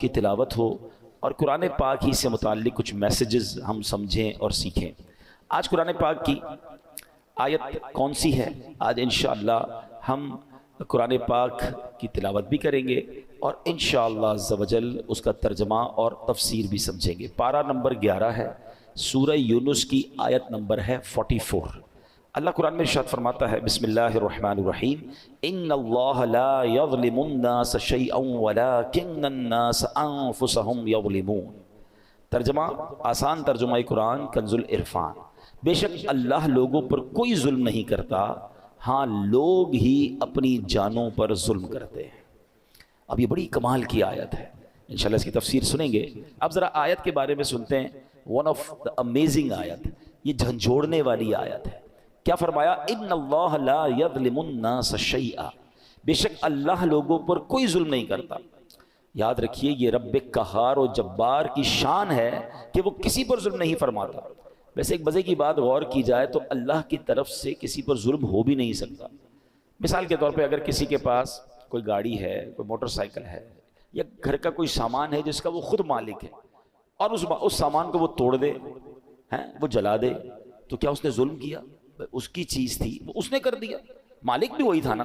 کی تلاوت ہو اور قرآن پاک ہی سے متعلق کچھ میسیجز ہم سمجھیں اور سیکھیں۔ آج قرآن پاک کی آیت کون سی ہے؟ آج انشاءاللہ ہم قرآن پاک کی تلاوت بھی کریں گے اور انشاءاللہ عز و جل اس کا ترجمہ اور تفسیر بھی سمجھیں گے۔ پارہ نمبر 11 ہے، سورہ یونس کی آیت نمبر ہے 44۔ اللہ قرآن میں ارشاد فرماتا ہے، بسم اللہ الرحمن الرحیم، ان اللہ لا یظلم الناس شیئا ولکن الناس انفسهم یظلمون۔ ترجمہ، آسان ترجمہ قرآن کنز العرفان، بے شک اللہ لوگوں پر کوئی ظلم نہیں کرتا، ہاں لوگ ہی اپنی جانوں پر ظلم کرتے ہیں۔ اب یہ بڑی کمال کی آیت ہے، انشاءاللہ اس کی تفسیر سنیں گے۔ اب ذرا آیت کے بارے میں سنتے ہیں، ون آف دا امیزنگ آیت، یہ جھنجھوڑنے والی آیت ہے۔ کیا فرمایا؟ ان اللہ لا یظلم الناس شیئا، بے شک اللہ لوگوں پر کوئی ظلم نہیں کرتا۔ یاد رکھیے یہ رب قہار و جبار کی شان ہے کہ وہ کسی پر ظلم نہیں فرماتا۔ ویسے ایک مزے کی بات غور کی جائے تو اللہ کی طرف سے کسی پر ظلم ہو بھی نہیں سکتا۔ مثال کے طور پہ اگر کسی کے پاس کوئی گاڑی ہے، کوئی موٹر سائیکل ہے، یا گھر کا کوئی سامان ہے جس کا وہ خود مالک ہے، اور اس سامان کو وہ توڑ دے، وہ جلا دے، تو کیا اس نے ظلم کیا؟ اس کی چیز تھی، وہ اس نے کر دیا، مالک بھی وہی تھا نا۔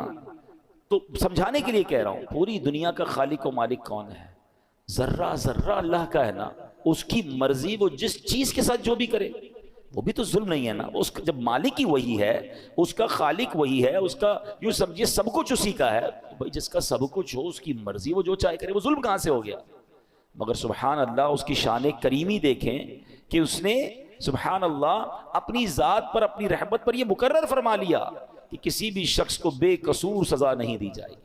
تو سمجھانے کے لیے کہہ رہا ہوں، پوری دنیا کا خالق و مالک کون ہے؟ ذرہ ذرہ اللہ کا ہے نا، اس کی مرضی، وہ جس چیز کے ساتھ جو بھی کرے وہ بھی تو ظلم نہیں ہے نا۔ اس کا جب مالک ہی وہی ہے، اس کا خالق وہی ہے، اس کا یوں سمجھیے سب کچھ اسی کا ہے، بھائی جس کا سب کچھ ہو، اس کی مرضی، وہ جو چاہے کرے، وہ ظلم کہاں سے ہو گیا؟ مگر سبحان اللہ، اس کی شان کریمی دیکھیں کہ اس نے سبحان اللہ اپنی ذات پر، اپنی رحمت پر یہ مقرر فرما لیا کہ کسی بھی شخص کو بے قصور سزا نہیں دی جائے گی۔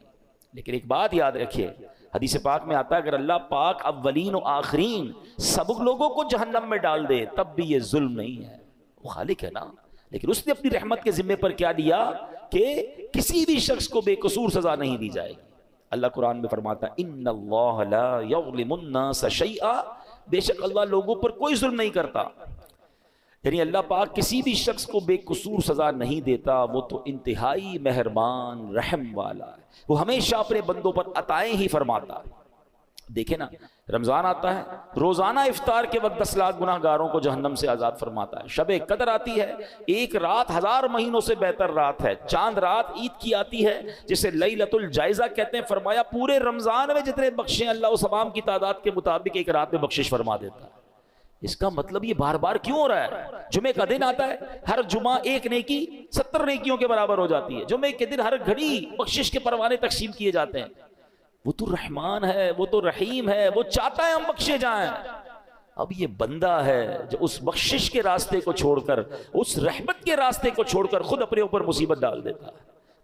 لیکن ایک بات یاد رکھیے، حدیث پاک میں آتا ہے اگر اللہ پاک اولین و آخرین سب لوگوں کو جہنم میں ڈال دے تب بھی یہ ظلم نہیں ہے، وہ خالق ہے نا۔ لیکن اس نے اپنی رحمت کے ذمے پر کیا دیا کہ کسی بھی شخص کو بے قصور سزا نہیں دی جائے گی۔ اللہ قرآن میں فرماتا ہے ان اللہ لا یظلم الناس شیئا، بے شک اللہ لوگوں پر کوئی ظلم نہیں کرتا، یعنی اللہ پاک کسی بھی شخص کو بے قصور سزا نہیں دیتا، وہ تو انتہائی مہربان رحم والا ہے، وہ ہمیشہ اپنے بندوں پر عطائیں ہی فرماتا ہے۔ دیکھیں نا، رمضان آتا ہے، روزانہ افطار کے وقت 10 لاکھ گناہ گاروں کو جہنم سے آزاد فرماتا ہے۔ شب قدر آتی ہے، ایک رات 1000 مہینوں سے بہتر رات ہے۔ چاند رات عید کی آتی ہے جسے لیلۃ الجائزہ کہتے ہیں، فرمایا پورے رمضان میں جتنے بخشیں اللہ اس تمام کی تعداد کے مطابق ایک رات میں بخشش فرما دیتا ہے۔ اس کا مطلب یہ بار بار کیوں ہو رہا ہے؟ جمعے کا دن آتا ہے، ہر جمعہ ایک نیکی 70 نیکیوں کے برابر ہو جاتی ہے۔ جمعے کے دن ہر گھڑی بخشش کے پروانے تقسیم کیے جاتے ہیں۔ وہ تو رحمان ہے، وہ تو رحیم ہے، وہ چاہتا ہے ہم بخشے جائیں۔ اب یہ بندہ ہے جو اس بخشش کے راستے کو چھوڑ کر، اس رحمت کے راستے کو چھوڑ کر خود اپنے اوپر مصیبت ڈال دیتا ہے۔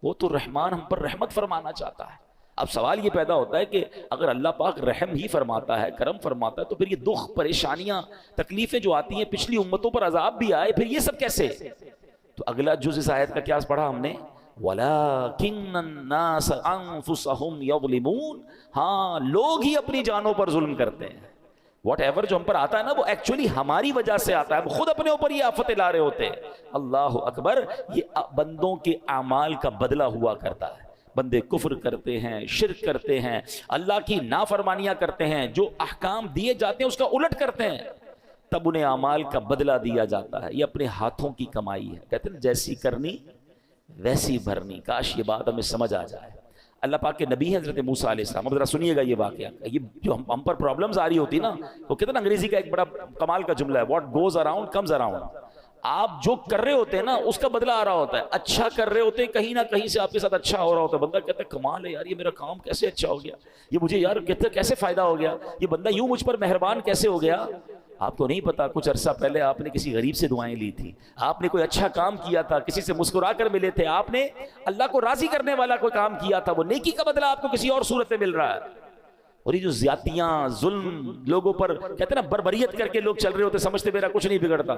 وہ تو رحمان ہم پر رحمت فرمانا چاہتا ہے۔ اب سوال یہ پیدا ہوتا ہے کہ اگر اللہ پاک رحم ہی فرماتا ہے، کرم فرماتا ہے، تو پھر یہ دکھ، پریشانیاں، تکلیفیں جو آتی ہیں، پچھلی امتوں پر عذاب بھی آئے، پھر یہ سب کیسے؟ تو اگلا جز اس آیت کا کیا پڑھا ہم نے؟ وَلَكِنَّ النَّاسَ أَنفُسَهُمْ يَظْلِمُونَ، ہاں لوگ ہی اپنی جانوں پر ظلم کرتے ہیں۔ واٹ ایور جو ہم پر آتا ہے نا، وہ ایکچولی ہماری وجہ سے آتا ہے، ہم خود اپنے اوپر یہ آفتیں لا رہے ہوتے ہیں۔ اللہ اکبر، یہ بندوں کے اعمال کا بدلہ ہوا کرتا ہے۔ بندے کفر کرتے ہیں، شرک کرتے ہیں، اللہ کی نافرمانیاں کرتے ہیں، جو احکام دیے جاتے ہیں اس کا الٹ کرتے ہیں، تب انہیں اعمال کا بدلہ دیا جاتا ہے۔ یہ اپنے ہاتھوں کی کمائی ہے، کہتے ہیں جیسی کرنی ویسی بھرنی۔ کاش یہ بات ہمیں سمجھ آ جائے۔ اللہ پاک کے نبی ہیں حضرت موسیٰ علیہ السلام، اب ذرا سنیے گا یہ واقعہ، یہ جو ہم پر پرابلمز آ رہی ہوتی نا، وہ کہتے ہیں انگریزی کا ایک بڑا کمال کا جملہ ہے، what goes around comes around. آپ جو کر رہے ہوتے ہیں نا اس کا بدلہ آ رہا ہوتا ہے۔ اچھا کر رہے ہوتے ہیں، کہیں نہ کہیں سے آپ کے ساتھ اچھا ہو رہا ہوتا ہے، بندہ کہتا ہے کمال ہے یار، یہ میرا کام کیسے اچھا ہو گیا، یہ مجھے یار کیسے فائدہ ہو گیا، یہ بندہ یوں مجھ پر مہربان کیسے ہو گیا۔ آپ کو نہیں پتا کچھ عرصہ پہلے آپ نے کسی غریب سے دعائیں لی تھی، آپ نے کوئی اچھا کام کیا تھا، کسی سے مسکرا کر ملے تھے، آپ نے اللہ کو راضی کرنے والا کوئی کام کیا تھا، وہ نیکی کا بدلہ آپ کو کسی اور صورت میں مل رہا ہے۔ اور یہ جو زیادتیاں، ظلم، لوگوں پر کہتے ہیں نا بربریت کر کے لوگ چل رہے ہوتے، سمجھتے میرا کچھ نہیں بگڑتا،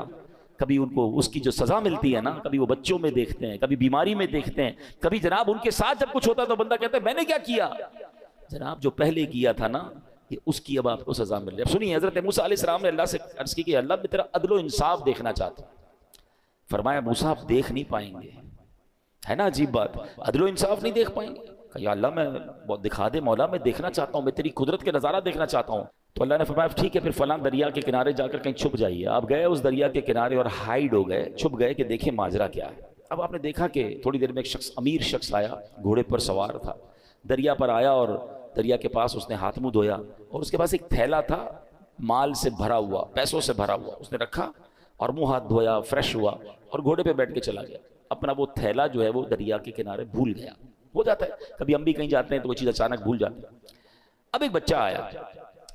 کبھی ان کو اس کی جو سزا ملتی ہے نا، کبھی وہ بچوں میں دیکھتے ہیں، کبھی بیماری میں دیکھتے ہیں، کبھی جناب ان کے ساتھ جب کچھ ہوتا ہے تو بندہ کہتا ہے میں نے کیا کیا؟ جناب جو پہلے کیا تھا نا، یہ اس کی اب آپ کو سزا مل رہی ہے۔ اب سنیے، حضرت موسیٰ علیہ السلام نے اللہ سے عرض کی کہ اللہ میں تیرا عدل و انصاف دیکھنا چاہتا ہوں۔ فرمایا موسیٰ آپ دیکھ نہیں پائیں گے، ہے نا عجیب بات، عدل و انصاف نہیں دیکھ پائیں گے۔ کہ یا اللہ میں بہت دکھا دے مولا، میں دیکھنا چاہتا ہوں، میں تیری قدرت کے نظارہ دیکھنا چاہتا ہوں. تو اللہ نے فرمایا ٹھیک ہے پھر فلاں دریا کے کنارے جا کر کہیں چھپ جائیے. آپ گئے اس دریا کے کنارے اور ہائیڈ ہو گئے، چھپ گئے کہ دیکھیں ماجرا کیا ہے. اب آپ نے دیکھا کہ تھوڑی دیر میں ایک شخص، امیر شخص آیا، گھوڑے پر سوار تھا، دریا پر آیا اور دریا کے پاس اس نے ہاتھ منہ دھویا اور اس کے پاس ایک تھیلا تھا مال سے بھرا ہوا، پیسوں سے بھرا ہوا. اس نے رکھا اور منہ ہاتھ دھویا، فریش ہوا اور گھوڑے پہ بیٹھ کے چلا گیا. اپنا وہ تھیلا جو ہے وہ دریا کے کنارے بھول گیا. ہو جاتا ہے کبھی ہم بھی کہیں جاتے ہیں تو وہ چیز اچانک بھول جاتے ہیں. اب ایک بچہ آیا،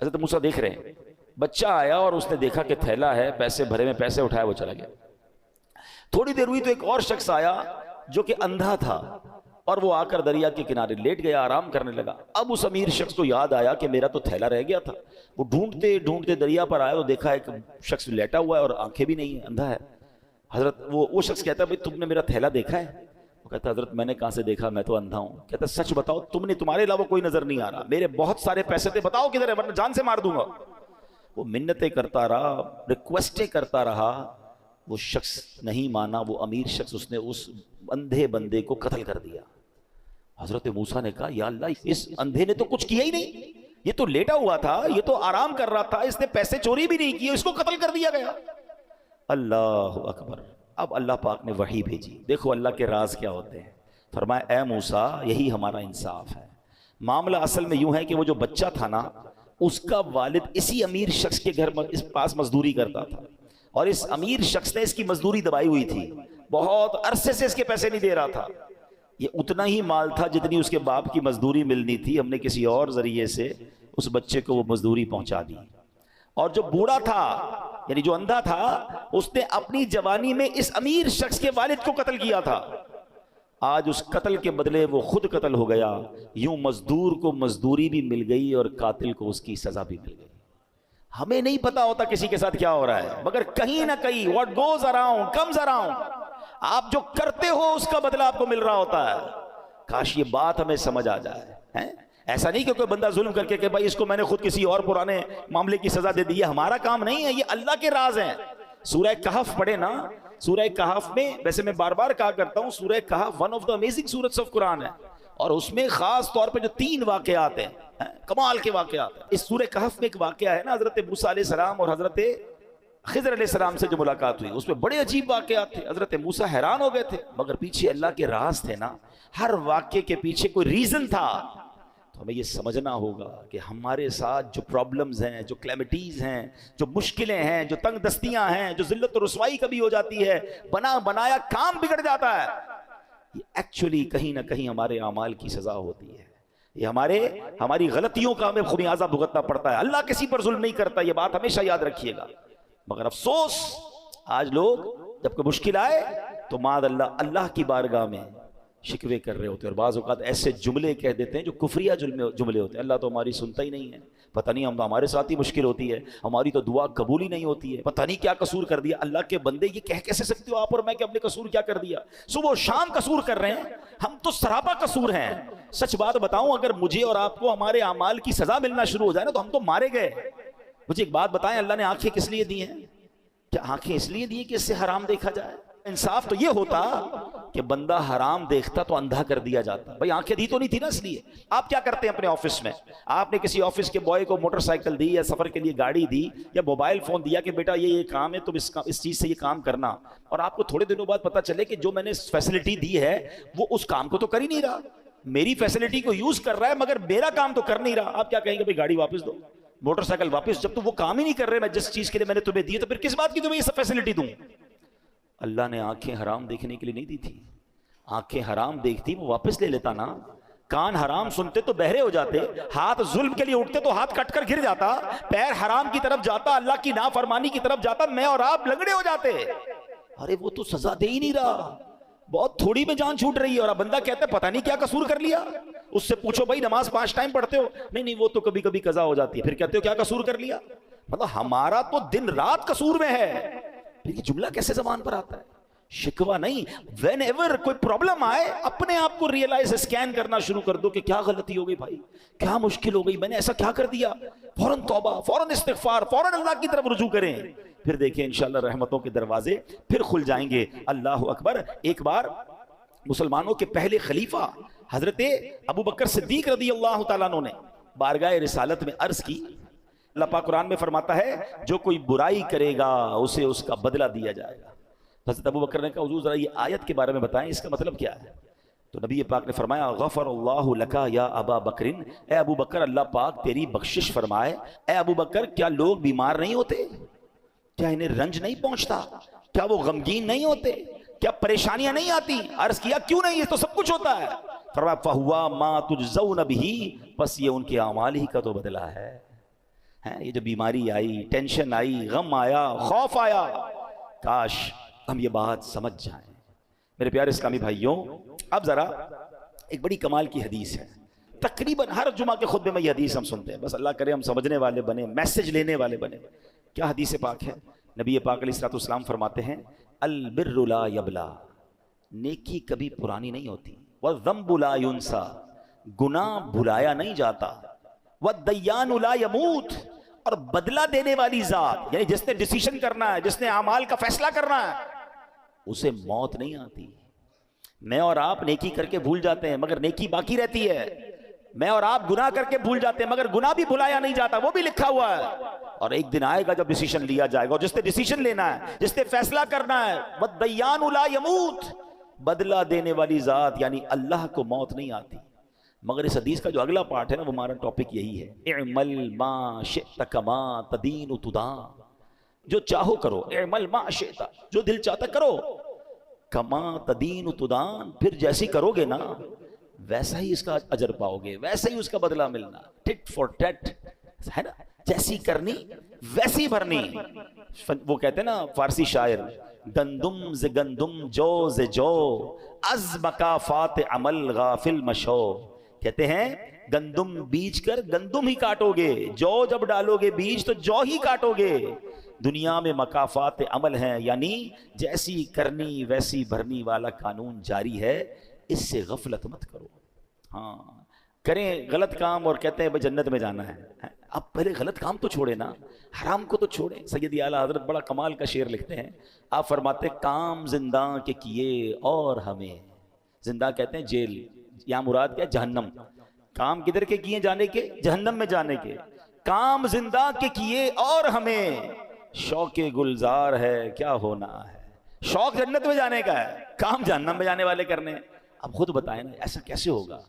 حضرت موسیٰ دیکھ رہے ہیں، بچہ آیا اور اس نے دیکھا کہ تھیلا ہے، پیسے بھرے میں، پیسے اٹھایا، وہ چلا گیا. تھوڑی دیر ہوئی تو ایک اور شخص آیا جو کہ اندھا تھا اور وہ آ کر دریا کے کنارے لیٹ گیا، آرام کرنے لگا. اب اس امیر شخص کو یاد آیا کہ میرا تو تھیلا رہ گیا تھا. وہ ڈھونڈتے ڈھونڈتے دریا پر آیا تو دیکھا ایک شخص لیٹا ہوا ہے اور آنکھیں بھی نہیں ہیں، اندھا ہے. حضرت وہ شخص کہتا ہے بھائی تم نے میرا تھیلا دیکھا ہے؟ وہ کہتا ہے حضرت میں نے کہاں سے دیکھا، میں تو اندھا ہوں. کہتا ہے سچ بتاؤ، تمہارے علاوہ کوئی نظر نہیں آ رہا، میرے بہت سارے پیسے تھے، بتاؤ کدھر ہے ورنہ جان سے مار دوں گا. وہ منتیں کرتا رہا، ریکویسٹیں کرتا رہا. وہ شخص نہیں مانا، وہ امیر شخص، اس نے اس اندھے بندے کو قتل کر دیا. حضرت موسیٰ نے کہا یا اللہ، اس اندھے نے تو کچھ کیا ہی نہیں، یہ تو لیٹا ہوا تھا، یہ تو آرام کر رہا تھا، اس نے پیسے چوری بھی نہیں کیے، اس کو قتل کر دیا گیا. اللہ اکبر. اب اللہ پاک نے وحی بھیجی. دیکھو اللہ کے راز کیا ہوتے ہیں. فرمایا اے موسیٰ، یہی ہمارا انصاف ہے. معاملہ اصل میں یوں ہے کہ وہ جو بچہ تھا نا، اس کا والد اسی امیر شخص کے گھر اس پاس مزدوری کرتا تھا اور اس امیر شخص نے اس کی مزدوری دبائی ہوئی تھی، بہت عرصے سے اس کے پیسے نہیں دے رہا تھا. یہ اتنا ہی مال تھا جتنی اس کے باپ کی مزدوری ملنی تھی، ہم نے کسی اور ذریعے سے اس بچے کو وہ مزدوری پہنچا دی. اور جو بوڑھا تھا یعنی جو اندھا تھا، اس نے اپنی جوانی میں اس امیر شخص کے والد کو قتل کیا تھا. آج اس قتل کے بدلے وہ خود قتل ہو گیا. یوں مزدور کو مزدوری بھی مل گئی اور قاتل کو اس کی سزا بھی مل گئی. ہمیں نہیں پتا ہوتا کسی کے ساتھ کیا ہو رہا ہے، مگر کہیں نہ کہیں what goes around comes around. آپ جو کرتے ہو اس کا بدلہ آپ کو مل رہا ہوتا ہے. کاش یہ بات ہمیں سمجھ آ جائے. ایسا نہیں کہ کوئی بندہ ظلم کر کے کہ بھائی اس کو میں نے خود کسی اور پرانے معاملے کی سزا دے دی، یہ ہمارا کام نہیں ہے، یہ اللہ کے راز ہیں. سورہ کہف پڑھے نا، سورہ کہف میں، ویسے میں بار بار کہا کرتا ہوں، سورہ کہف ون آف دا امیزنگ سورتس آف قرآن ہے اور اس میں خاص طور پہ جو 3 واقعات ہیں، کمال کے واقعات ہیں. اس سورہ کہف میں ایک واقعہ ہے نا، حضرت موسیٰ علیہ السلام اور حضرت خضر علیہ السلام سے جو ملاقات ہوئی، اس میں بڑے عجیب واقعات تھے. حضرت موسیٰ حیران ہو گئے تھے، مگر پیچھے اللہ کے راز تھے نا. ہر واقعے کے پیچھے کوئی ریزن تھا. تو ہمیں یہ سمجھنا ہوگا کہ ہمارے ساتھ جو پرابلمز ہیں، جو کلیمٹیز ہیں، جو مشکلیں ہیں، جو تنگ دستیاں ہیں، جو ذلت و رسوائی کبھی ہو جاتی ہے، بنا بنایا کام بگڑ جاتا ہے، یہ ایکچولی کہیں نہ کہیں ہمارے اعمال کی سزا ہوتی ہے. یہ ہماری غلطیوں کا ہمیں خمیازہ بھگتنا پڑتا ہے. اللہ کسی پر ظلم نہیں کرتا، یہ بات ہمیشہ یاد رکھیے گا. مگر افسوس آج لوگ جب کوئی مشکل آئے تو معاذ اللہ اللہ کی بارگاہ میں شکوے کر رہے ہوتے ہیں اور بعض اوقات ایسے جملے کہہ دیتے ہیں جو کفریہ جملے ہوتے ہیں. اللہ تو ہماری سنتا ہی نہیں ہے، پتہ نہیں ہمارے ساتھ ہی مشکل ہوتی ہے، ہماری تو دعا قبول ہی نہیں ہوتی ہے، پتہ نہیں کیا قصور کر دیا. اللہ کے بندے یہ کہہ کیسے سکتے ہو آپ اور میں کہ ہم نے قصور کیا کر دیا؟ صبح و شام قصور کر رہے ہیں، ہم تو سراپا قصور ہیں. سچ بات بتاؤں، اگر مجھے اور آپ کو ہمارے اعمال کی سزا ملنا شروع ہو جائے نا تو ہم تو مارے گئے. مجھے ایک بات بتائیں، اللہ نے آنکھیں کس لیے دی ہیں؟ کیا آنکھیں اس لیے دی کہ اس سے حرام دیکھا جائے؟ انصاف تو یہ ہوتا کہ بندہ حرام دیکھتا تو اندھا کر دیا جاتا. بھائی آنکھیں دی تو نہیں تھی نا اس لیے. آپ کیا کرتے ہیں اپنے آفس میں؟ آپ نے کسی آفس کے بوائے کو موٹر سائیکل دی یا سفر کے لیے گاڑی دی یا موبائل فون دیا کہ بیٹا یہ کام ہے، تم اس چیز سے یہ کام کرنا، اور آپ کو تھوڑے دنوں بعد پتہ چلے کہ جو میں نے فیسلٹی دی ہے وہ اس کام کو تو کر ہی نہیں رہا. میری فیسلٹی کو یوز کر رہا ہے مگر میرا کام تو کر نہیں رہا. آپ کیا کہیں گے؟ بھائی گاڑی واپس دو، موٹر سائیکل واپس. جب تو وہ کام ہی نہیں کر رہے میں جس چیز کے لیے میں نے تمہیں دی، تو پھر کس بات کی تمہیں یہ سب فیسلٹی دوں؟ اللہ نے آنکھیں حرام دیکھنے کے لیے نہیں دی تھی. آنکھیں حرام دیکھتی وہ واپس لے لیتا نا. کان حرام سنتے تو بہرے ہو جاتے، ہاتھ ظلم کے لیے اٹھتے تو ہاتھ کٹ کر گر جاتا، پیر حرام کی طرف جاتا، اللہ کی نافرمانی کی طرف جاتا، میں اور آپ لنگڑے ہو جاتے. ارے وہ تو سزا دے ہی نہیں رہا، بہت تھوڑی میں جان چھوٹ رہی ہے، اور بندہ کہتا ہے پتہ نہیں کیا قصور کر لیا. اس سے پوچھو بھائی نماز 5 ٹائم پڑھتے ہو؟ نہیں وہ تو کبھی کبھی قضا ہو جاتی ہے. پھر کہتے ہو کیا قصور کر لیا؟ مطلب ہمارا تو دن رات قصور میں ہے. پھر یہ جملہ کیسے زبان پر آتا ہے؟ شکوہ نہیں. وین ایور کوئی پرابلم آئے اپنے آپ کو ریئلائز اسکین کرنا شروع کر دو کہ کیا غلطی ہو گئی بھائی، کیا مشکل ہو گئی، میں نے ایسا کیا کر دیا. فوراً توبہ، فوراً استغفار، فوراً اللہ کی طرف رجوع کریں. پھر دیکھیں انشاءاللہ رحمتوں کے دروازے پھر کھل جائیں گے. اللہ اکبر. ایک بار مسلمانوں کے پہلے خلیفہ حضرت ابو بکر صدیق رضی اللہ تعالیٰ عنہ نے بارگاہ رسالت میں عرض کی، اللہ پاک قرآن میں فرماتا ہے جو کوئی برائی کرے گا اسے اس کا بدلہ دیا جائے گا۔ حضرت ابو بکر نے کہا حضور ذرا یہ آیت کے بارے میں بتائیں، اس کا مطلب کیا ہے؟ تو نبی پاک نے فرمایا غفر اللہ لکا یا ابا بکر، اے ابو بکر اللہ پاک تیری بخشش فرمائے۔ اے ابو بکر کیا لوگ بیمار نہیں ہوتے؟ کیا انہیں رنج نہیں پہنچتا؟ کیا وہ غمگین نہیں ہوتے؟ کیا پریشانیاں نہیں آتی؟ عرض کیا کیوں نہیں، یہ تو سب کچھ ہوتا ہے۔ فرمایا فہوا ما تجزون بہ، بس یہ ان کے اعمال ہی کا تو بدلہ ہے۔ یہ جو بیماری آئی، ٹینشن آئی، غم آیا، خوف آیا، کاش ہم یہ بات سمجھ جائیں۔ میرے پیارے اسلامی بھائیوں، اب ذرا ایک بڑی کمال کی حدیث ہے، تقریباً ہر جمعہ کے خطبے میں یہ حدیث ہم سنتے ہیں، بس اللہ کرے ہم سمجھنے والے بنے، میسج لینے والے بنے۔ کیا حدیث پاک ہے؟ نبی پاک علیہ الصلوۃ والسلام فرماتے ہیں البر لا یبلا، نیکی کبھی پرانی نہیں ہوتی، والذنب لا ینسا، گناہ بھلایا نہیں جاتا، والدیان لا یموت، اور بدلہ دینے والی ذات یعنی جس نے ڈیسیشن کرنا ہے، جس نے اعمال کا فیصلہ کرنا ہے، اسے موت نہیں آتی۔ میں اور آپ نیکی کر کے بھول جاتے ہیں مگر نیکی باقی رہتی ہے، میں اور آپ گناہ کر کے بھول جاتے ہیں مگر گناہ بھی بھلایا نہیں جاتا، وہ بھی لکھا ہوا ہے، اور ایک دن آئے گا جب ڈیسیشن لیا جائے گا، اور جس نے ڈیسیشن لینا ہے، جس نے فیصلہ کرنا ہے، والدیان لا یموت، بدلہ دینے والی ذات یعنی اللہ کو موت نہیں آتی۔ مگر اس حدیث کا جو اگلا پارٹ ہے نا، وہ ہمارا ٹاپک یہی ہے، اعمل ما شئت کما تدین تدان، جو چاہو کرو، اعمل ما شئت، جو دل چاہتا کرو، کما تدین تدان، پھر جیسی کرو گے نا ویسا ہی اس کا اجر پاؤ گے، ویسا ہی اس کا بدلہ ملنا، ٹٹ فور ٹٹ ہے نا، جیسی کرنی ویسی بھرنی۔ وہ کہتے ہیں نا فارسی شاعر، گندم ز گندم جو ز جو، از مکافات عمل غافل مشو، کہتے ہیں گندم بیج کر گندم ہی کاٹو گے، جو جب ڈالو گے بیج تو جو ہی کاٹو گے۔ دنیا میں مکافات عمل ہیں، یعنی جیسی کرنی ویسی بھرنی والا قانون جاری ہے، اس سے غفلت مت کرو۔ ہاں کریں غلط کام اور کہتے ہیں بھائی جنت میں جانا ہے، اب پہلے غلط کام تو چھوڑے نا، حرام کو تو چھوڑیں۔ سیدی اعلیٰ حضرت بڑا کمال کا شعر لکھتے ہیں، آپ فرماتے کام زندہ کے کیے اور ہمیں، زندہ کہتے ہیں جیل، یہاں مراد کیا؟ جہنم۔ کام کدھر کے کیے؟ جانے کے، جہنم میں جانے کے۔ کام زندہ کے کیے اور ہمیں، شوق گلزار ہے کیا ہونا ہے۔ شوق جنت میں جانے کا ہے، کام جہنم میں جانے والے کرنے ہیں۔ اب خود بتائیں نا ایسا کیسے ہوگا؟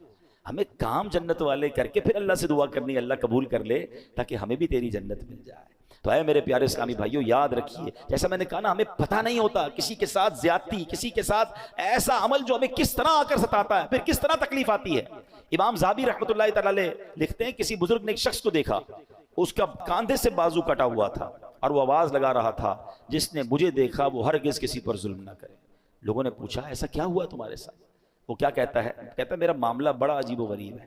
ہمیں کام جنت والے کر کے پھر اللہ سے دعا کرنی اللہ قبول کر لے تاکہ ہمیں بھی تیری جنت مل جائے۔ تو اے میرے پیارے اسلامی بھائیوں، یاد رکھیے جیسا میں نے کہا نا، ہمیں پتہ نہیں ہوتا کسی کے ساتھ زیادتی، کسی کے ساتھ ایسا عمل جو ہمیں کس طرح آ کر ستاتا ہے، پھر کس طرح تکلیف آتی ہے۔ امام زابی رحمۃ اللہ تعالی علیہ لکھتے ہیں کسی بزرگ نے ایک شخص کو دیکھا، اس کا کاندھے سے بازو کٹا ہوا تھا اور وہ آواز لگا رہا تھا، جس نے مجھے دیکھا وہ ہرگز کسی پر ظلم نہ کرے۔ لوگوں نے پوچھا ایسا کیا ہوا تمہارے ساتھ؟ وہ کیا کہتا ہے؟ کہتا ہے میرا معاملہ بڑا عجیب و غریب ہے۔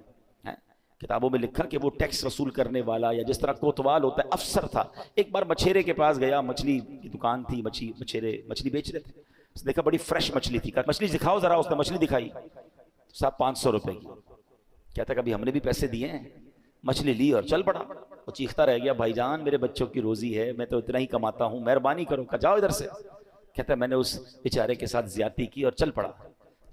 کتابوں میں لکھا کہ وہ ٹیکس وصول کرنے والا یا جس طرح کوتوال ہوتا ہے افسر تھا۔ ایک بار مچھیرے کے پاس گیا، مچھلی کی دکان تھی، مچھیرے مچھلی بیچ رہے تھے، اس نے دیکھا بڑی فریش مچھلی تھی، کہا مچھلی دکھاؤ ذرا، اس نے مچھلی دکھائی، صاحب 500 روپے کی۔ کہتا کبھی ہم نے بھی پیسے دیے ہیں؟ مچھلی لی اور چل پڑا۔ وہ چیختا رہ گیا بھائی جان میرے بچوں کی روزی ہے، میں تو اتنا ہی کماتا ہوں، مہربانی کرو، کہا جاؤ ادھر سے۔ کہتا ہے میں نے اس بیچارے کے ساتھ زیادتی کی اور چل پڑا۔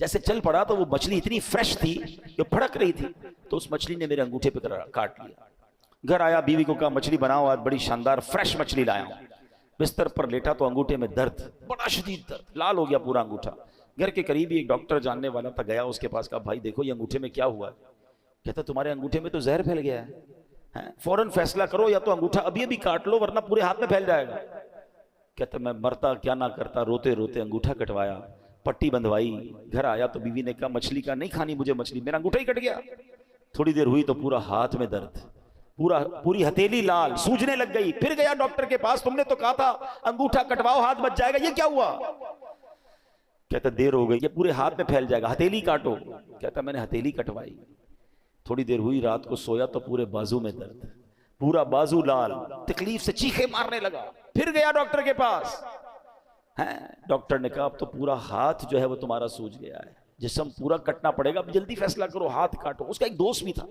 جیسے چل پڑا تو وہ مچھلی اتنی فریش تھی جو پھڑک رہی تھی، تو اس مچھلی نے میرے انگوٹھے پہ کاٹ لیا۔ گھر آیا، بیوی کو کہا مچھلی بناؤ، آج بڑی شاندار فریش مچھلی لایا ہوں۔ بستر پر لیٹا تو انگوٹھے میں درد، بڑا شدید درد، لال ہو گیا پورا انگوٹھا۔ گھر کے قریب ہی ایک ڈاکٹر جاننے والا تھا، گیا اس کے پاس، کہا بھائی دیکھو یہ انگوٹھے میں کیا ہوا ہے؟ کہتا تمہارے انگوٹھے میں تو زہر پھیل گیا ہے، فوراً فیصلہ کرو، یا تو انگوٹھا ابھی ابھی کاٹ لو ورنہ پورے ہاتھ میں پھیل جائے گا۔ کہتا میں مرتا کیا نہ کرتا، روتے روتے انگوٹھا کٹوایا، پٹی بندھوائی۔ گھر آیا تو بیوی نے کہا مچھلی کا نہیں کھانی مجھے مچھلی، میرا انگوٹھا ہی کٹ گیا۔ تھوڑی دیر ہوئی تو پورا ہاتھ میں درد، پوری ہتھیلی لال، سوجنے لگ گئی۔ پھر گیا ڈاکٹر کے پاس، تم نے تو کہا تھا انگوٹھا کٹواؤ ہاتھ بچ جائے گا، یہ کیا ہوا؟ کہتا دیر ہو گئی، یہ پورے ہاتھ میں پھیل جائے گا، ہتھیلی کاٹو۔ کہتا میں نے ہتھیلی کٹوائی۔ تھوڑی دیر ہوئی، رات کو سویا تو پورے بازو میں درد، پورا بازو لال، تکلیف سے چیخے مارنے لگا۔ پھر گیا ڈاکٹر کے پاس، ڈاکٹر نے کہا اب تو پورا ہاتھ جو ہے وہ تمہارا سوج گیا ہے، جسم پورا کٹنا پڑے گا، اب جلدی فیصلہ کرو، ہاتھ کاٹو۔ اس کا ایک دوست بھی تھا،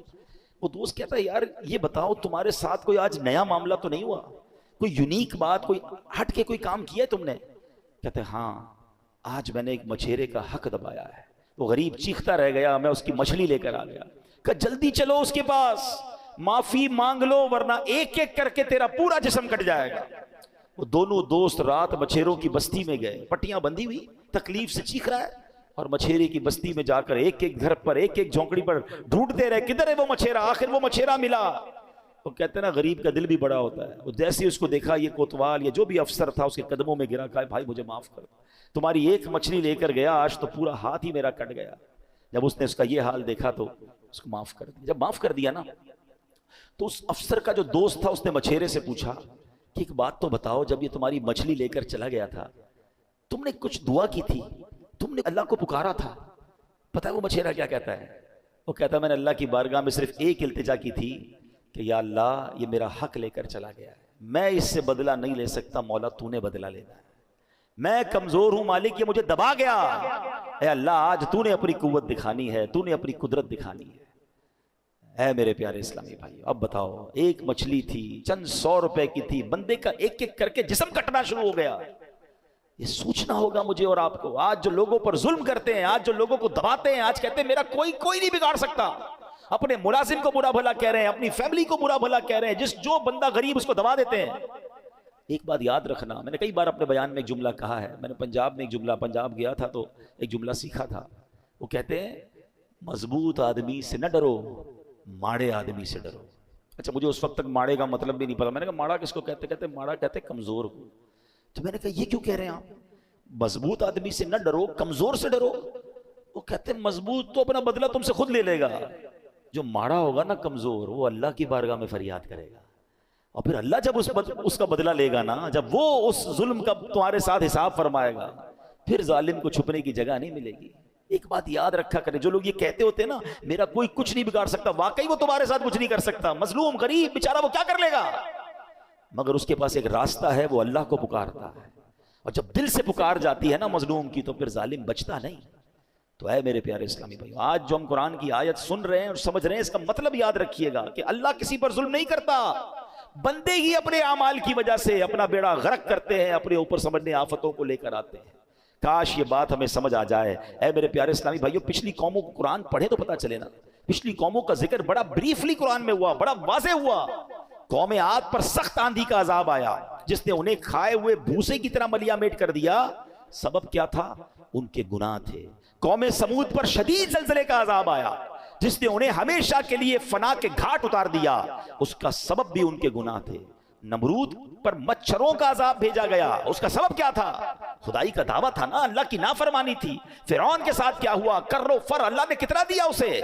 وہ دوست کہتا ہے یار یہ بتاؤ تمہارے ساتھ کوئی آج نیا معاملہ تو نہیں ہوا، کوئی یونیک بات، کوئی ہٹ کے کوئی کام کیا ہے تم نے؟ کہتے ہاں آج میں نے ایک مچھیرے کا حق دبایا ہے، وہ غریب چیختا رہ گیا، میں اس کی مچھلی لے کر آ گیا، کہ جلدی چلو اس کے پاس، معافی مانگ لو ورنہ ایک ایک کر کے تیرا پورا جسم کٹ جائے گا۔ وہ دونوں دوست رات مچھیروں کی بستی میں گئے، پٹیاں بندھی ہوئی، تکلیف سے چیخ رہا ہے، اور مچھیرے کی بستی میں جا کر ایک ایک گھر پر، ایک ایک جھونکڑی پر ڈھونڈتے رہے، کدھر ہے وہ مچھیرا؟ آخر وہ مچھیرا ملا۔ وہ کہتے ہیں نا غریب کا دل بھی بڑا ہوتا ہے، وہ جیسے اس کو دیکھا، یہ کوتوال یا جو بھی افسر تھا اس کے قدموں میں گرا، کہا بھائی مجھے معاف کر، تمہاری ایک مچھلی لے کر گیا، آج تو پورا ہاتھ ہی میرا کٹ گیا۔ جب اس نے اس کا یہ حال دیکھا تو اس کو معاف کر دیا۔ جب معاف کر دیا نا تو اس افسر کا جو دوست تھا اس نے مچھیرے سے پوچھا کہ ایک بات تو بتاؤ، جب یہ تمہاری مچھلی لے کر چلا گیا تھا تم نے کچھ دعا کی تھی، تم نے اللہ کو پکارا تھا؟ پتہ ہے وہ مچھیرا کیا کہتا ہے؟ وہ کہتا ہے میں نے اللہ کی بارگاہ میں صرف ایک التجا کی تھی کہ یا اللہ یہ میرا حق لے کر چلا گیا ہے، میں اس سے بدلہ نہیں لے سکتا، مولا تو نے بدلہ لینا ہے، میں کمزور ہوں مالک، یہ مجھے دبا گیا، اے اللہ آج تو نے اپنی قوت دکھانی ہے، تو نے اپنی قدرت دکھانی ہے۔ اے میرے پیارے اسلامی بھائی، اب بتاؤ، ایک مچھلی تھی، چند 100 روپے کی تھی، بندے کا ایک ایک کر کے جسم کٹنا شروع ہو گیا۔ یہ سوچنا ہوگا مجھے اور آپ کو، آج جو لوگوں پر ظلم کرتے ہیں، آج جو لوگوں کو دباتے ہیں، آج کہتے ہیں میرا کوئی نہیں بگاڑ سکتا، اپنے ملازم کو برا بھلا کہہ رہے ہیں، اپنی فیملی کو برا بھلا کہہ رہے ہیں، جو بندہ غریب اس کو دبا دیتے ہیں۔ ایک بات یاد رکھنا، میں نے کئی بار اپنے بیان میں ایک جملہ کہا ہے، میں نے پنجاب میں ایک جملہ، پنجاب گیا تھا تو ایک جملہ سیکھا تھا، وہ کہتے ہیں مضبوط آدمی سے نہ ڈرو، ماڑے آدمی سے ڈرو۔ اچھا مجھے اس وقت تک ماڑے کا مطلب بھی نہیں پتا، میں نے کہا ماڑا کس کو کہتے؟ کہتے ماڑا کہتے کمزور کو۔ تو میں نے کہا یہ کیوں کہہ رہے ہیں آپ، مضبوط آدمی سے نہ ڈرو، کمزور سے ڈرو؟ وہ کہتے ہیں مضبوط تو اپنا بدلہ تم سے خود لے لے گا، جو ماڑا ہوگا نا کمزور، وہ اللہ کی بارگاہ میں فریاد کرے گا، اور پھر اللہ جب اس کا بدلہ لے گا نا، جب وہ اس ظلم کا تمہارے ساتھ حساب فرمائے گا، پھر ظالم کو چھپنے کی جگہ نہیں ملے گی۔ ایک بات یاد رکھا کریں، جو لوگ یہ کہتے ہوتے ہیں نا میرا کوئی کچھ نہیں بگاڑ سکتا، واقعی وہ تمہارے ساتھ کچھ نہیں کر سکتا، مظلوم غریب بیچارہ وہ کیا کر لے گا، مگر اس کے پاس ایک راستہ ہے، وہ اللہ کو پکارتا ہے، اور جب دل سے پکار جاتی ہے نا مظلوم کی تو پھر ظالم بچتا نہیں۔ تو اے میرے پیارے اسلامی بھائیو، آج جو ہم قرآن کی آیت سن رہے ہیں اور سمجھ رہے ہیں، اس کا مطلب یاد رکھیے گا کہ اللہ کسی پر ظلم نہیں کرتا، بندے ہی اپنے اعمال کی وجہ سے اپنا بیڑا غرق کرتے ہیں، اپنے اوپر سمجھنے آفتوں کو لے کر آتے ہیں۔ کاش یہ بات ہمیں سمجھ آ جائے۔ اے میرے پیارے اسلامی بھائیو، پچھلی قوموں کو قرآن پڑھے تو پتہ چلے نا، پچھلی قوموں کا ذکر بڑا بریفلی قرآن میں ہوا، بڑا واضح ہوا۔ قوم عاد پر سخت آندھی کا عذاب آیا، جس نے انہیں کھائے ہوئے بھوسے کی طرح ملیا میٹ کر دیا۔ سبب کیا تھا؟ ان کے گناہ تھے۔ قوم سمود پر شدید زلزلے کا عذاب آیا، جس نے انہیں ہمیشہ کے لیے فنا کے گھاٹ اتار دیا، اس کا سبب بھی ان کے گناہ تھے۔ نمرود پر مچھروں کا عذاب بھیجا گیا، اس کا سبب کیا تھا؟ خدائی کا دعویٰ تھا نا، اللہ کی نافرمانی تھی۔ فرعون کے ساتھ کیا ہوا؟ کر و فر، اللہ نے کتنا دیا اسے،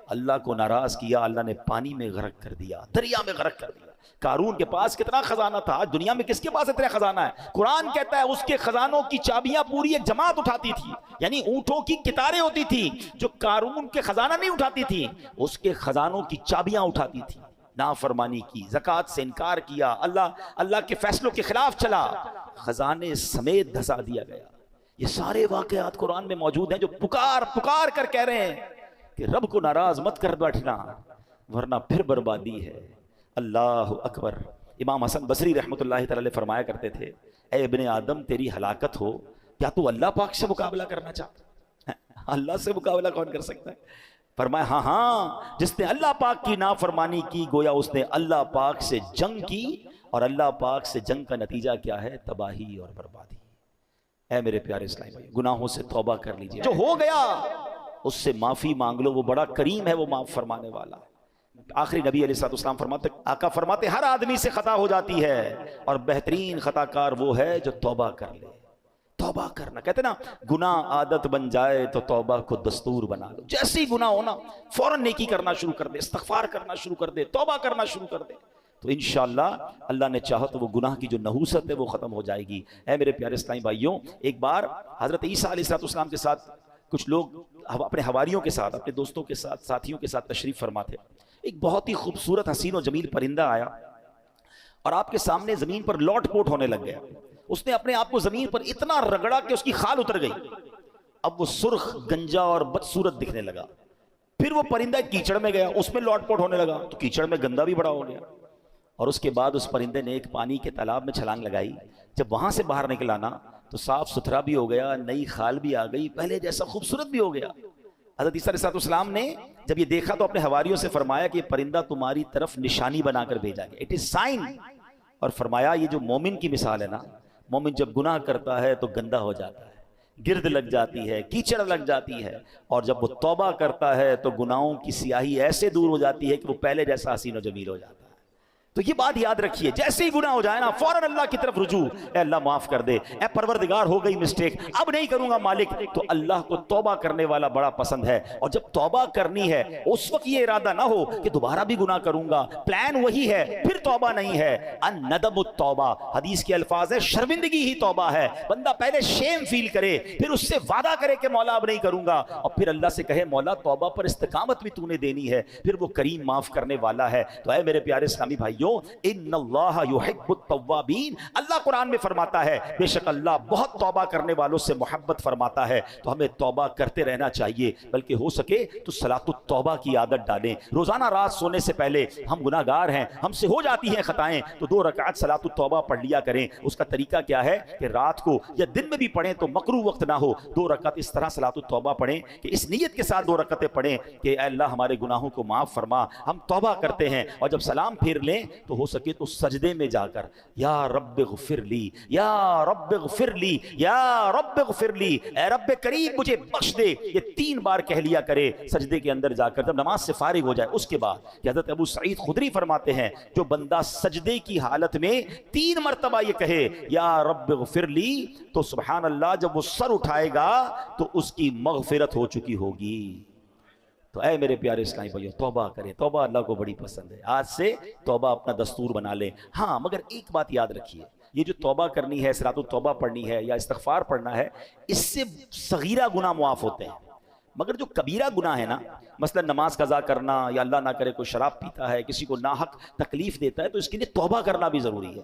اللہ کو ناراض کیا، اللہ نے پانی میں غرق کر دیا، دریا میں غرق کر دیا۔ قارون کے پاس کتنا خزانہ تھا، آج دنیا میں کس کے پاس اتنا خزانہ ہے؟ قرآن کہتا ہے اس کے خزانوں کی چابیاں پوری ایک جماعت اٹھاتی تھی، یعنی اونٹوں کی قطاریں ہوتی تھی، جو قارون کے خزانہ نہیں اٹھاتی تھی، اس کے خزانوں کی چابیاں اٹھاتی تھی۔ نافرمانی کی، زکوٰۃ سے انکار کیا، اللہ کے فیصلوں کے خلاف چلا، خزانے سمیت دھسا دیا گیا۔ یہ سارے واقعات قرآن میں موجود ہیں، جو پکار کر کہہ رہے ہیں کہ رب کو ناراض مت کر بیٹھنا ورنہ پھر بربادی ہے۔ اللہ اکبر۔ امام حسن بصری رحمۃ اللہ تعالی فرمایا کرتے تھے، اے ابن آدم تیری ہلاکت ہو، کیا تو اللہ پاک سے مقابلہ کرنا چاہتا ہے؟ اللہ سے مقابلہ کون کر سکتا ہے؟ فرمایا ہاں، جس نے اللہ پاک کی نافرمانی کی گویا اس نے اللہ پاک سے جنگ کی، اور اللہ پاک سے جنگ کا نتیجہ کیا ہے؟ تباہی اور بربادی۔ اے میرے پیارے اسلامی بھائی، گناہوں سے توبہ کر لیجئے، جو ہو گیا اس سے معافی مانگ لو، وہ بڑا کریم ہے، وہ معاف فرمانے والا ہے۔ آخری نبی علیہ الصلوۃ والسلام فرماتے، آقا فرماتے ہر آدمی سے خطا ہو جاتی ہے، اور بہترین خطا کار وہ ہے جو توبہ کر لے۔ توبہ کرنا، کہتے نا گناہ عادت بن جائے تو توبہ کو دستور بنا لو، جیسے ہی گناہ ہونا فوراً نیکی کرنا شروع کر دے، استغفار کرنا شروع کر دے، توبہ کرنا شروع کر دے، تو انشاءاللہ اللہ نے چاہا تو وہ گناہ کی جو نحوست ہے وہ ختم ہو جائے گی۔ اے میرے پیارے اسلامی بھائیوں، ایک بار حضرت عیسیٰ علیہ السلام کے ساتھ کچھ لوگ اپنے حواریوں کے ساتھ، اپنے دوستوں کے ساتھ، ساتھیوں کے ساتھ تشریف فرما تھے۔ ایک بہت ہی خوبصورت حسین و جمیل پرندہ آیا اور آپ کے سامنے زمین پر لوٹ پوٹ ہونے لگ گیا۔ اس نے اپنے آپ کو زمین پر اتنا رگڑا کہ اس کی خال اتر گئی، اب وہ سرخ، گنجا اور بدصورت دکھنے لگا۔ پھر وہ پرندہ کیچڑ میں گیا، اس میں لوٹ پوٹ ہونے لگا تو کیچڑ میں گندا بھی بڑا ہو گیا۔ اور اس کے بعد اس پرندے نے ایک پانی کے تالاب میں چھلانگ لگائی. جب وہاں سے باہر نکلا نا تو صاف ستھرا بھی ہو گیا, نئی کھال بھی آ گئی, پہلے جیسا خوبصورت بھی ہو گیا. حضرت عیسیٰ علیہ السلام نے جب یہ دیکھا تو اپنے حواریوں سے فرمایا کہ یہ پرندہ تمہاری طرف نشانی بنا کر بھیجا گیا, اٹ از سائن. اور فرمایا یہ جو مومن کی مثال ہے نا, مومن جب گناہ کرتا ہے تو گندا ہو جاتا ہے, گرد لگ جاتی ہے, کیچڑ لگ جاتی ہے, اور جب وہ توبہ کرتا ہے تو گناہوں کی سیاہی ایسے دور ہو جاتی ہے کہ وہ پہلے جیسا حسین و جمیل ہو جاتا ہے. تو یہ بات یاد رکھیے, جیسے ہی گناہ ہو جائے نا فوراً اللہ کی طرف رجوع, اے اللہ معاف کر دے, اے پروردگار ہو گئی مسٹیک, اب نہیں کروں گا مالک. تو اللہ کو توبہ کرنے والا بڑا پسند ہے. اور جب توبہ کرنی ہے اس وقت یہ ارادہ نہ ہو کہ دوبارہ بھی گناہ کروں گا, پلان وہی ہے, پھر توبہ نہیں ہے. الندم التوبہ, حدیث کے الفاظ ہے شرمندگی ہی توبہ ہے. بندہ پہلے شیم فیل کرے, پھر اس سے وعدہ کرے کہ مولا اب نہیں کروں گا, اور پھر اللہ سے کہے مولا توبہ پر استقامت بھی تو نے دینی ہے, پھر وہ کریم معاف کرنے والا ہے. تو اے میرے پیارے اسلامی بھائیوں, ان اللہ یحب التوابین, اللہ قرآن میں فرماتا ہے بے شک اللہ بہت توبہ کرنے والوں سے محبت فرماتا ہے. تو ہمیں توبہ کرتے رہنا چاہیے, بلکہ ہو سکے تو صلاۃ التوبہ کی عادت ڈالیں. روزانہ رات سونے سے پہلے, ہم گناہ گار ہیں, ہم سے ہو جاتی ہیں خطائیں, تو 2 رکعت صلاۃ التوبہ پڑھ لیا کریں. اس کا طریقہ کیا ہے کہ رات کو یا دن میں بھی پڑھیں تو مکروہ وقت نہ ہو, 2 رکعت اس طرح صلاۃ التوبہ پڑھیں کہ اس نیت کے ساتھ 2 رکعتیں پڑھیں کہ اے اللہ ہمارے گناہوں کو معاف فرما, ہم توبہ کرتے ہیں. اور جب سلام پھیر لیں تو ہو سکے تو سجدے میں جا کر یا رب اغفر لی, یا رب اغفر لی, یا رب اغفر لی, اے رب کریم مجھے بخش دے, یہ 3 بار کہہ لیا کرے سجدے کے اندر جا کر جب نماز سے فارغ ہو جائے. اس کے بعد حضرت ابو سعید خدری فرماتے ہیں جو بندہ سجدے کی حالت میں 3 مرتبہ یہ کہے یا رب اغفر لی, تو سبحان اللہ جب وہ سر اٹھائے گا تو اس کی مغفرت ہو چکی ہوگی. تو اے میرے پیارے اسلامی بھائیو, توبہ کریں, توبہ اللہ کو بڑی پسند ہے. آج سے توبہ اپنا دستور بنا لیں. ہاں مگر ایک بات یاد رکھیے, یہ جو توبہ کرنی ہے, صلاۃ التوبہ پڑھنی ہے یا استغفار پڑھنا ہے, اس سے صغیرہ گناہ معاف ہوتے ہیں. مگر جو کبیرہ گناہ ہے نا, مثلا نماز قضا کرنا, یا اللہ نہ کرے کوئی شراب پیتا ہے, کسی کو ناحق تکلیف دیتا ہے, تو اس کے لیے توبہ کرنا بھی ضروری ہے.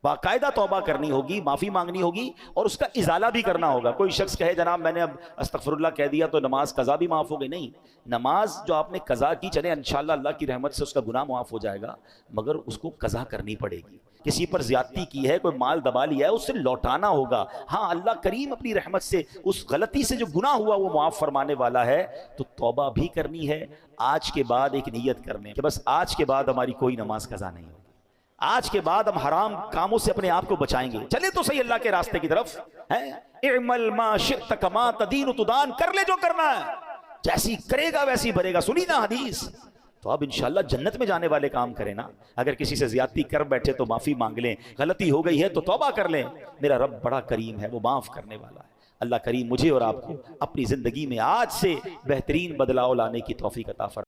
باقاعدہ توبہ کرنی ہوگی, معافی مانگنی ہوگی, اور اس کا ازالہ بھی کرنا ہوگا. کوئی شخص کہے جناب میں نے اب استغفر اللہ کہہ دیا تو نماز قضا بھی معاف ہو گئی. نہیں, نماز جو آپ نے قضا کی, چلے انشاءاللہ اللہ کی رحمت سے اس کا گناہ معاف ہو جائے گا, مگر اس کو قضا کرنی پڑے گی. کسی پر زیادتی کی ہے, کوئی مال دبا لیا ہے, اس سے لوٹانا ہوگا. ہاں اللہ کریم اپنی رحمت سے اس غلطی سے جو گناہ ہوا وہ معاف فرمانے والا ہے. تو توبہ بھی کرنی ہے. آج کے بعد ایک نیت کرنے کہ بس آج کے بعد ہماری کوئی نماز قضا نہیں ہوگی, آج کے بعد ہم حرام کاموں سے اپنے آپ کو بچائیں گے. چلے تو صحیح اللہ کے راستے کی طرف. اعمل ما شئت کما تدین تدان, کر لے جو کرنا ہے, جیسی کرے گا ویسی بھرے گا. سنی نا حدیث. تو اب انشاءاللہ جنت میں جانے والے کام کریں نا. اگر کسی سے زیادتی کر بیٹھے تو معافی مانگ لیں, غلطی ہو گئی ہے تو توبہ کر لیں. میرا رب بڑا کریم ہے, وہ معاف کرنے والا ہے. اللہ کریم مجھے اور آپ کو اپنی زندگی میں آج سے بہترین بدلاؤ لانے کی توفیق عطا فرمائے.